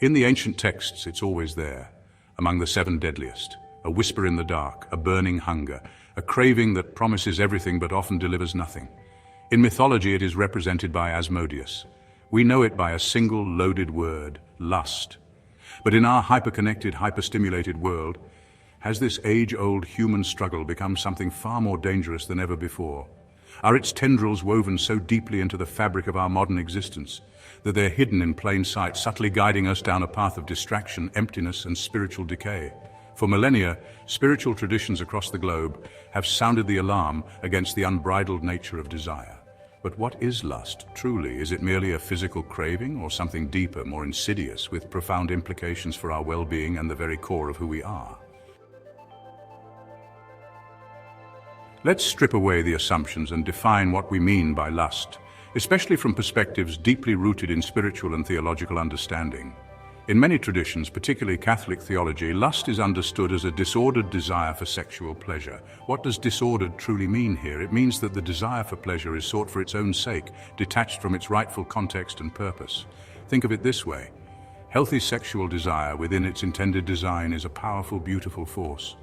In the ancient texts, it's always there, among the seven deadliest, a whisper in the dark, a burning hunger, a craving that promises everything but often delivers nothing. In mythology, it is represented by Asmodeus. We know it by a single loaded word, lust. But in our hyperconnected, hyperstimulated world, has this age-old human struggle become something far more dangerous than ever before? Are its tendrils woven so deeply into the fabric of our modern existence that they're hidden in plain sight, subtly guiding us down a path of distraction, emptiness, and spiritual decay? For millennia, spiritual traditions across the globe have sounded the alarm against the unbridled nature of desire. But what is lust, truly? Is it merely a physical craving, or something deeper, more insidious, with profound implications for our well-being and the very core of who we are? Let's strip away the assumptions and define what we mean by lust, especially from perspectives deeply rooted in spiritual and theological understanding. In many traditions, particularly Catholic theology, lust is understood as a disordered desire for sexual pleasure. What does disordered truly mean here? It means that the desire for pleasure is sought for its own sake, detached from its rightful context and purpose. Think of it this way. Healthy sexual desire within its intended design is a powerful, beautiful force.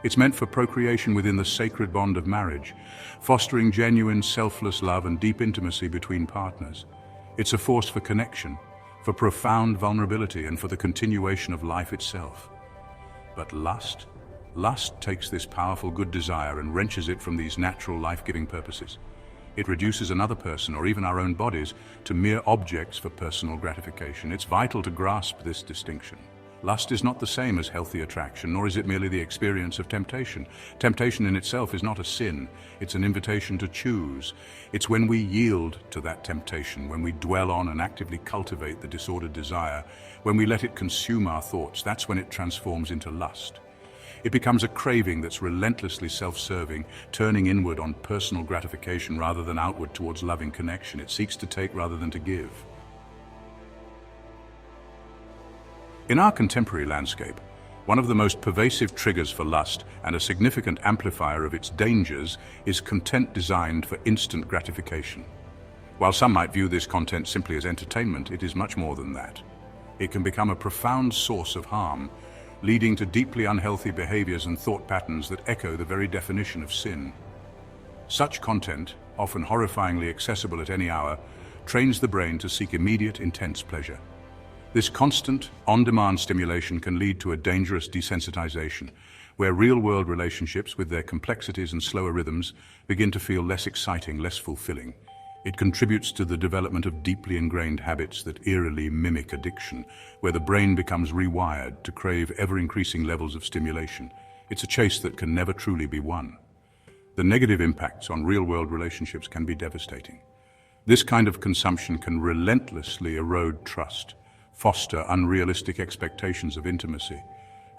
It's meant for procreation within the sacred bond of marriage, fostering genuine, selfless love and deep intimacy between partners. It's a force for connection, for profound vulnerability, and for the continuation of life itself. But lust? Lust takes this powerful good desire and wrenches it from these natural life-giving purposes. It reduces another person, or even our own bodies, to mere objects for personal gratification. It's vital to grasp this distinction. Lust is not the same as healthy attraction, nor is it merely the experience of temptation. Temptation in itself is not a sin, it's an invitation to choose. It's when we yield to that temptation, when we dwell on and actively cultivate the disordered desire, when we let it consume our thoughts, that's when it transforms into lust. It becomes a craving that's relentlessly self-serving, turning inward on personal gratification rather than outward towards loving connection. It seeks to take rather than to give. In our contemporary landscape, one of the most pervasive triggers for lust and a significant amplifier of its dangers is content designed for instant gratification. While some might view this content simply as entertainment, it is much more than that. It can become a profound source of harm, leading to deeply unhealthy behaviors and thought patterns that echo the very definition of sin. Such content, often horrifyingly accessible at any hour, trains the brain to seek immediate, intense pleasure. This constant, on-demand stimulation can lead to a dangerous desensitization, where real-world relationships, with their complexities and slower rhythms, begin to feel less exciting, less fulfilling. It contributes to the development of deeply ingrained habits that eerily mimic addiction, where the brain becomes rewired to crave ever-increasing levels of stimulation. It's a chase that can never truly be won. The negative impacts on real-world relationships can be devastating. This kind of consumption can relentlessly erode trust, foster unrealistic expectations of intimacy,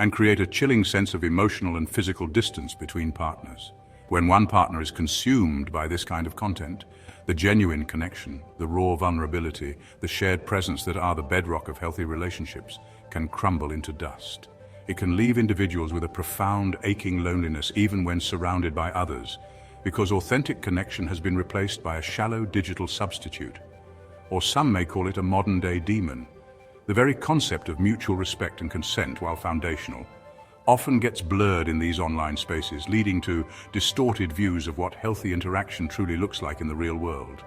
and create a chilling sense of emotional and physical distance between partners. When one partner is consumed by this kind of content, the genuine connection, the raw vulnerability, the shared presence that are the bedrock of healthy relationships can crumble into dust. It can leave individuals with a profound, aching loneliness even when surrounded by others, because authentic connection has been replaced by a shallow digital substitute. Or some may call it a modern-day demon. The very concept of mutual respect and consent, while foundational, often gets blurred in these online spaces, leading to distorted views of what healthy interaction truly looks like in the real world.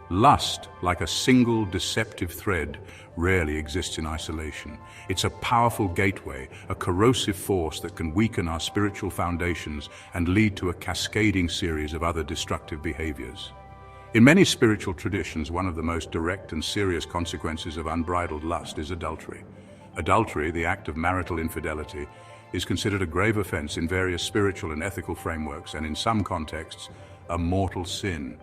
Lust, like a single deceptive thread, rarely exists in isolation. It's a powerful gateway, a corrosive force that can weaken our spiritual foundations and lead to a cascading series of other destructive behaviors. In many spiritual traditions, one of the most direct and serious consequences of unbridled lust is adultery. Adultery, the act of marital infidelity, is considered a grave offense in various spiritual and ethical frameworks, and in some contexts, a mortal sin.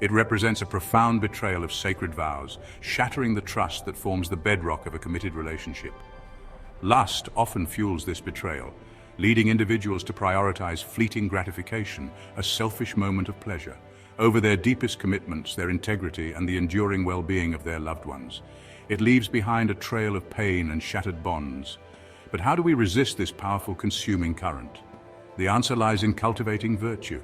It represents a profound betrayal of sacred vows, shattering the trust that forms the bedrock of a committed relationship. Lust often fuels this betrayal, leading individuals to prioritize fleeting gratification, a selfish moment of pleasure, over their deepest commitments, their integrity, and the enduring well-being of their loved ones. It leaves behind a trail of pain and shattered bonds. But how do we resist this powerful consuming current? The answer lies in cultivating virtue.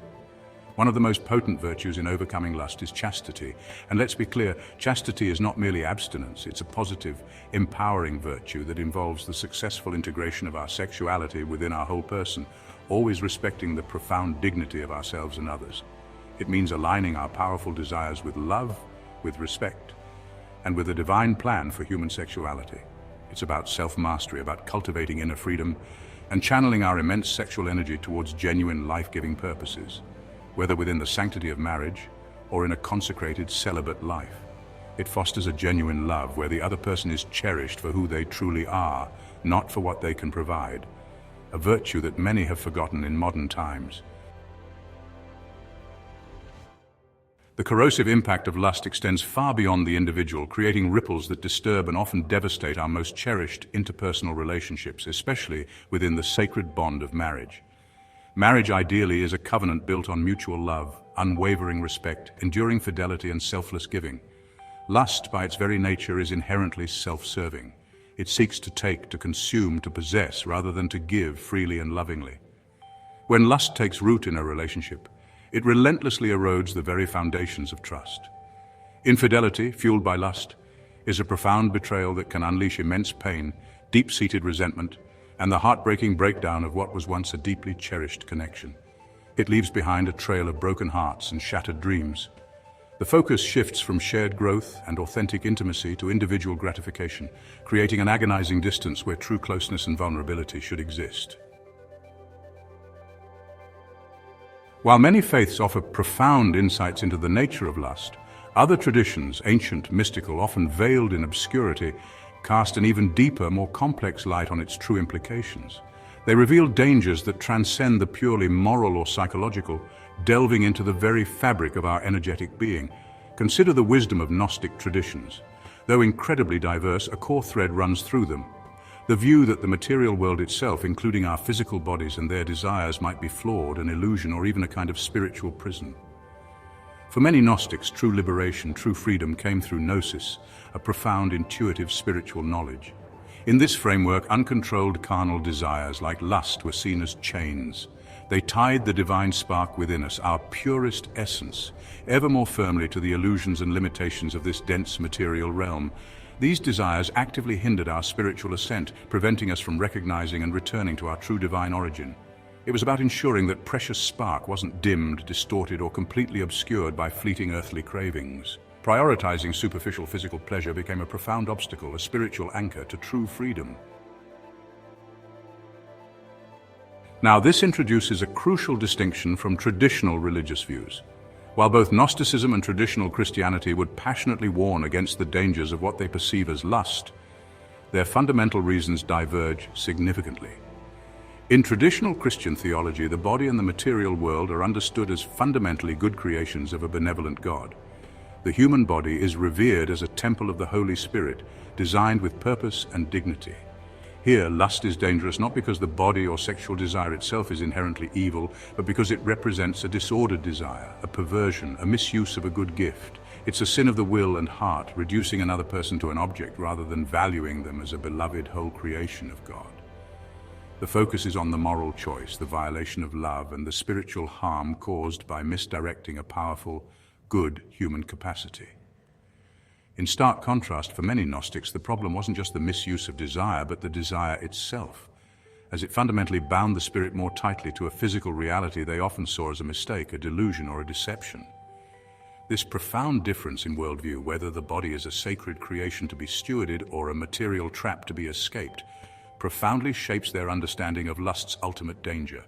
One of the most potent virtues in overcoming lust is chastity. And let's be clear, chastity is not merely abstinence, it's a positive, empowering virtue that involves the successful integration of our sexuality within our whole person, always respecting the profound dignity of ourselves and others. It means aligning our powerful desires with love, with respect, and with a divine plan for human sexuality. It's about self-mastery, about cultivating inner freedom, and channeling our immense sexual energy towards genuine life-giving purposes, whether within the sanctity of marriage or in a consecrated celibate life. It fosters a genuine love where the other person is cherished for who they truly are, not for what they can provide, a virtue that many have forgotten in modern times. The corrosive impact of lust extends far beyond the individual, creating ripples that disturb and often devastate our most cherished interpersonal relationships, especially within the sacred bond of marriage. Marriage ideally is a covenant built on mutual love, unwavering respect, enduring fidelity, and selfless giving. Lust, by its very nature, is inherently self-serving. It seeks to take, to consume, to possess, rather than to give freely and lovingly. When lust takes root in a relationship, it relentlessly erodes the very foundations of trust. Infidelity, fueled by lust, is a profound betrayal that can unleash immense pain, deep-seated resentment, and the heartbreaking breakdown of what was once a deeply cherished connection. It leaves behind a trail of broken hearts and shattered dreams. The focus shifts from shared growth and authentic intimacy to individual gratification, creating an agonizing distance where true closeness and vulnerability should exist. While many faiths offer profound insights into the nature of lust, other traditions, ancient, mystical, often veiled in obscurity, cast an even deeper, more complex light on its true implications. They reveal dangers that transcend the purely moral or psychological, delving into the very fabric of our energetic being. Consider the wisdom of Gnostic traditions. Though incredibly diverse, a core thread runs through them: the view that the material world itself, including our physical bodies and their desires, might be flawed, an illusion, or even a kind of spiritual prison. For many Gnostics, true liberation, true freedom came through gnosis, a profound, intuitive spiritual knowledge. In this framework, uncontrolled carnal desires like lust were seen as chains. They tied the divine spark within us, our purest essence, ever more firmly to the illusions and limitations of this dense material realm. These desires actively hindered our spiritual ascent, preventing us from recognizing and returning to our true divine origin. It was about ensuring that precious spark wasn't dimmed, distorted, or completely obscured by fleeting earthly cravings. Prioritizing superficial physical pleasure became a profound obstacle, a spiritual anchor to true freedom. Now, this introduces a crucial distinction from traditional religious views. While both Gnosticism and traditional Christianity would passionately warn against the dangers of what they perceive as lust, their fundamental reasons diverge significantly. In traditional Christian theology, the body and the material world are understood as fundamentally good creations of a benevolent God. The human body is revered as a temple of the Holy Spirit, designed with purpose and dignity. Here, lust is dangerous not because the body or sexual desire itself is inherently evil, but because it represents a disordered desire, a perversion, a misuse of a good gift. It's a sin of the will and heart, reducing another person to an object rather than valuing them as a beloved whole creation of God. The focus is on the moral choice, the violation of love, and the spiritual harm caused by misdirecting a powerful, good human capacity. In stark contrast, for many Gnostics, the problem wasn't just the misuse of desire, but the desire itself, as it fundamentally bound the spirit more tightly to a physical reality they often saw as a mistake, a delusion, or a deception. This profound difference in worldview, whether the body is a sacred creation to be stewarded or a material trap to be escaped, profoundly shapes their understanding of lust's ultimate danger.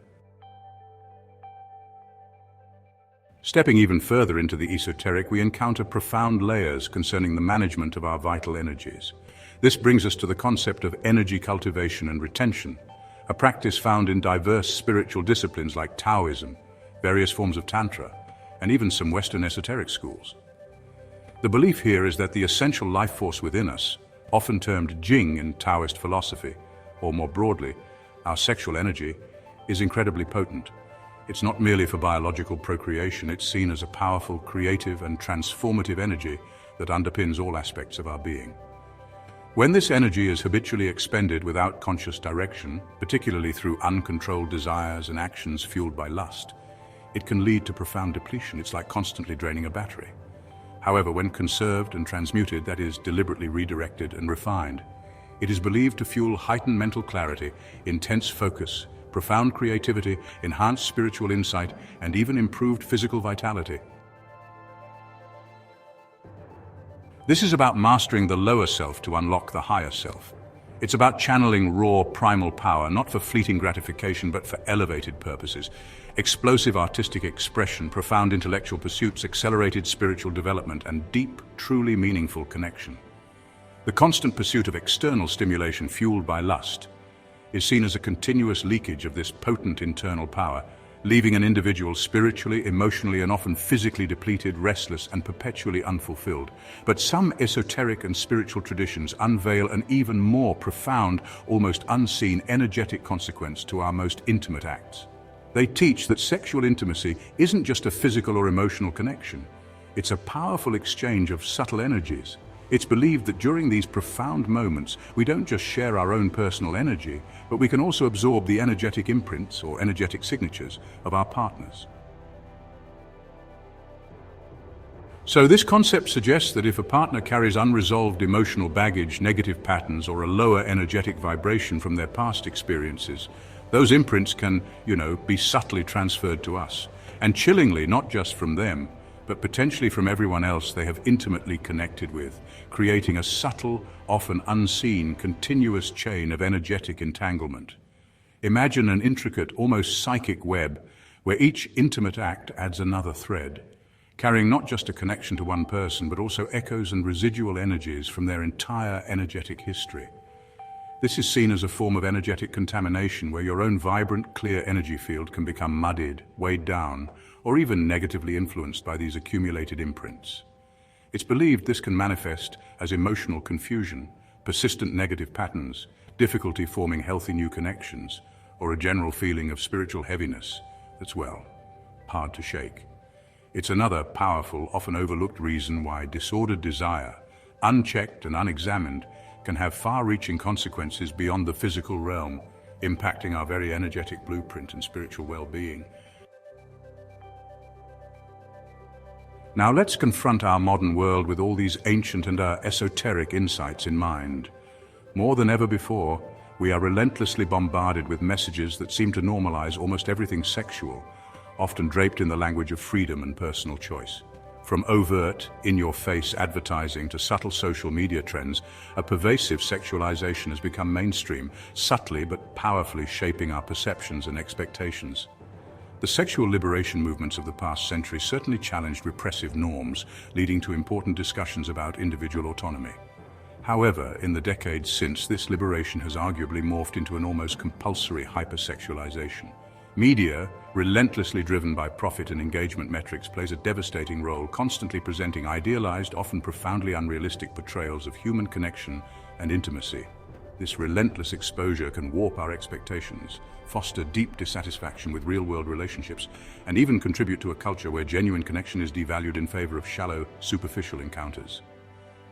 Stepping even further into the esoteric, we encounter profound layers concerning the management of our vital energies. This brings us to the concept of energy cultivation and retention, a practice found in diverse spiritual disciplines like Taoism, various forms of Tantra, and even some Western esoteric schools. The belief here is that the essential life force within us, often termed Jing in Taoist philosophy, or more broadly, our sexual energy, is incredibly potent. It's not merely for biological procreation, it's seen as a powerful, creative, and transformative energy that underpins all aspects of our being. When this energy is habitually expended without conscious direction, particularly through uncontrolled desires and actions fueled by lust, it can lead to profound depletion. It's like constantly draining a battery. However, when conserved and transmuted, that is, deliberately redirected and refined, it is believed to fuel heightened mental clarity, intense focus, profound creativity, enhanced spiritual insight, and even improved physical vitality. This is about mastering the lower self to unlock the higher self. It's about channeling raw, primal power, not for fleeting gratification, but for elevated purposes. Explosive artistic expression, profound intellectual pursuits, accelerated spiritual development, and deep, truly meaningful connection. The constant pursuit of external stimulation fueled by lust is seen as a continuous leakage of this potent internal power, leaving an individual spiritually, emotionally, and often physically depleted, restless, and perpetually unfulfilled. But some esoteric and spiritual traditions unveil an even more profound, almost unseen, energetic consequence to our most intimate acts. They teach that sexual intimacy isn't just a physical or emotional connection. It's a powerful exchange of subtle energies. It's believed that during these profound moments, we don't just share our own personal energy, but we can also absorb the energetic imprints or energetic signatures of our partners. So this concept suggests that if a partner carries unresolved emotional baggage, negative patterns, or a lower energetic vibration from their past experiences, those imprints can, be subtly transferred to us. And chillingly, not just from them, but potentially from everyone else they have intimately connected with, creating a subtle, often unseen, continuous chain of energetic entanglement. Imagine an intricate, almost psychic web, where each intimate act adds another thread, carrying not just a connection to one person, but also echoes and residual energies from their entire energetic history. This is seen as a form of energetic contamination, where your own vibrant, clear energy field can become muddied, weighed down, or even negatively influenced by these accumulated imprints. It's believed this can manifest as emotional confusion, persistent negative patterns, difficulty forming healthy new connections, or a general feeling of spiritual heaviness that's, hard to shake. It's another powerful, often overlooked reason why disordered desire, unchecked and unexamined, can have far-reaching consequences beyond the physical realm, impacting our very energetic blueprint and spiritual well-being. Now let's confront our modern world with all these ancient and esoteric insights in mind. More than ever before, we are relentlessly bombarded with messages that seem to normalize almost everything sexual, often draped in the language of freedom and personal choice. From overt, in-your-face advertising to subtle social media trends, a pervasive sexualization has become mainstream, subtly but powerfully shaping our perceptions and expectations. The sexual liberation movements of the past century certainly challenged repressive norms, leading to important discussions about individual autonomy. However, in the decades since, this liberation has arguably morphed into an almost compulsory hypersexualization. Media, relentlessly driven by profit and engagement metrics, plays a devastating role, constantly presenting idealized, often profoundly unrealistic portrayals of human connection and intimacy. This relentless exposure can warp our expectations, foster deep dissatisfaction with real-world relationships, and even contribute to a culture where genuine connection is devalued in favor of shallow, superficial encounters.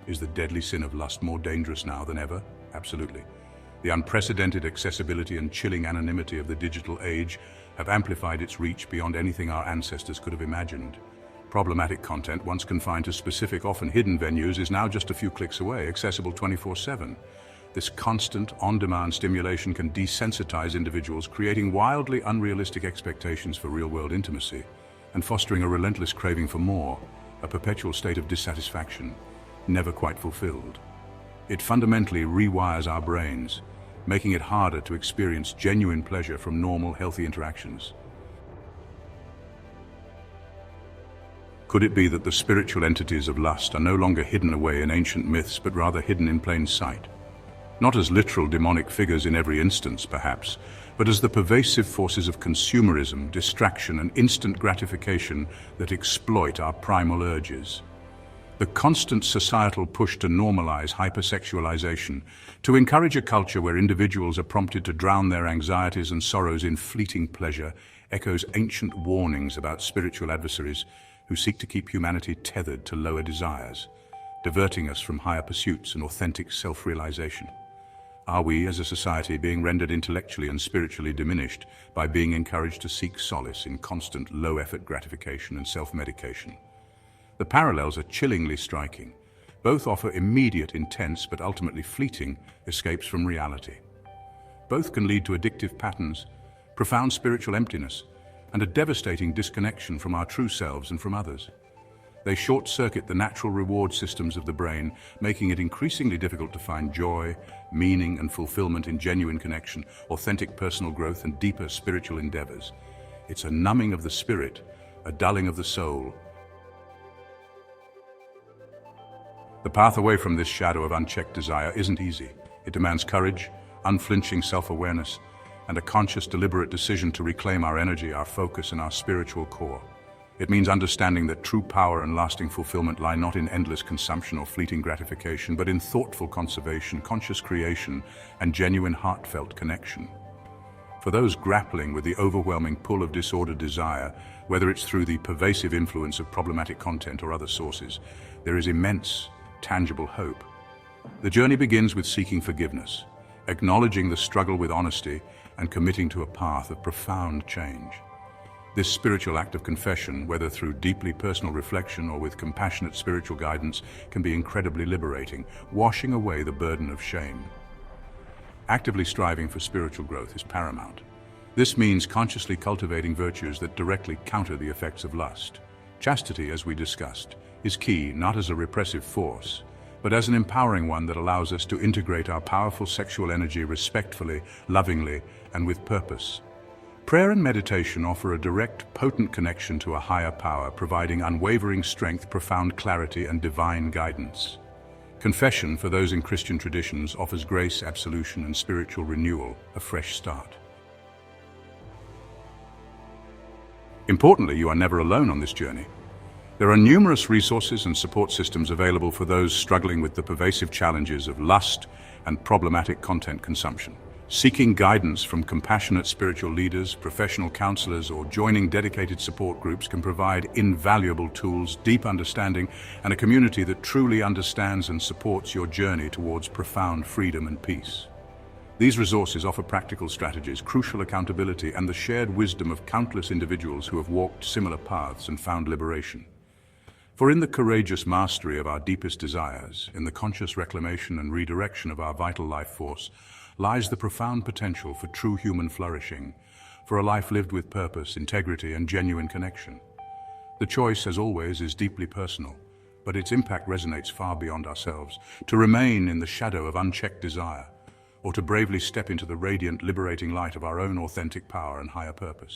Is the deadly sin of lust more dangerous now than ever? Absolutely. The unprecedented accessibility and chilling anonymity of the digital age have amplified its reach beyond anything our ancestors could have imagined. Problematic content, once confined to specific, often hidden venues, is now just a few clicks away, accessible 24/7. This constant, on-demand stimulation can desensitize individuals, creating wildly unrealistic expectations for real-world intimacy, and fostering a relentless craving for more, a perpetual state of dissatisfaction, never quite fulfilled. It fundamentally rewires our brains, making it harder to experience genuine pleasure from normal, healthy interactions. Could it be that the spiritual entities of lust are no longer hidden away in ancient myths, but rather hidden in plain sight? Not as literal demonic figures in every instance, perhaps, but as the pervasive forces of consumerism, distraction, and instant gratification that exploit our primal urges. The constant societal push to normalize hypersexualization, to encourage a culture where individuals are prompted to drown their anxieties and sorrows in fleeting pleasure, echoes ancient warnings about spiritual adversaries who seek to keep humanity tethered to lower desires, diverting us from higher pursuits and authentic self-realization. Are we, as a society, being rendered intellectually and spiritually diminished by being encouraged to seek solace in constant low-effort gratification and self-medication? The parallels are chillingly striking. Both offer immediate, intense, but ultimately fleeting escapes from reality. Both can lead to addictive patterns, profound spiritual emptiness, and a devastating disconnection from our true selves and from others. They short-circuit the natural reward systems of the brain, making it increasingly difficult to find joy, meaning, and fulfillment in genuine connection, authentic personal growth, and deeper spiritual endeavors. It's a numbing of the spirit, a dulling of the soul. The path away from this shadow of unchecked desire isn't easy. It demands courage, unflinching self-awareness, and a conscious, deliberate decision to reclaim our energy, our focus, and our spiritual core. It means understanding that true power and lasting fulfillment lie not in endless consumption or fleeting gratification, but in thoughtful conservation, conscious creation, and genuine heartfelt connection. For those grappling with the overwhelming pull of disordered desire, whether it's through the pervasive influence of problematic content or other sources, there is immense, tangible hope. The journey begins with seeking forgiveness, acknowledging the struggle with honesty, and committing to a path of profound change. This spiritual act of confession, whether through deeply personal reflection or with compassionate spiritual guidance, can be incredibly liberating, washing away the burden of shame. Actively striving for spiritual growth is paramount. This means consciously cultivating virtues that directly counter the effects of lust. Chastity, as we discussed, is key not as a repressive force, but as an empowering one that allows us to integrate our powerful sexual energy respectfully, lovingly, and with purpose. Prayer and meditation offer a direct, potent connection to a higher power, providing unwavering strength, profound clarity, and divine guidance. Confession, for those in Christian traditions, offers grace, absolution, and spiritual renewal, a fresh start. Importantly, you are never alone on this journey. There are numerous resources and support systems available for those struggling with the pervasive challenges of lust and problematic content consumption. Seeking guidance from compassionate spiritual leaders, professional counselors, or joining dedicated support groups can provide invaluable tools, deep understanding, and a community that truly understands and supports your journey towards profound freedom and peace. These resources offer practical strategies, crucial accountability, and the shared wisdom of countless individuals who have walked similar paths and found liberation. For in the courageous mastery of our deepest desires, in the conscious reclamation and redirection of our vital life force, lies the profound potential for true human flourishing, for a life lived with purpose, integrity, and genuine connection. The choice, as always, is deeply personal, but its impact resonates far beyond ourselves. To remain in the shadow of unchecked desire, or to bravely step into the radiant, liberating light of our own authentic power and higher purpose.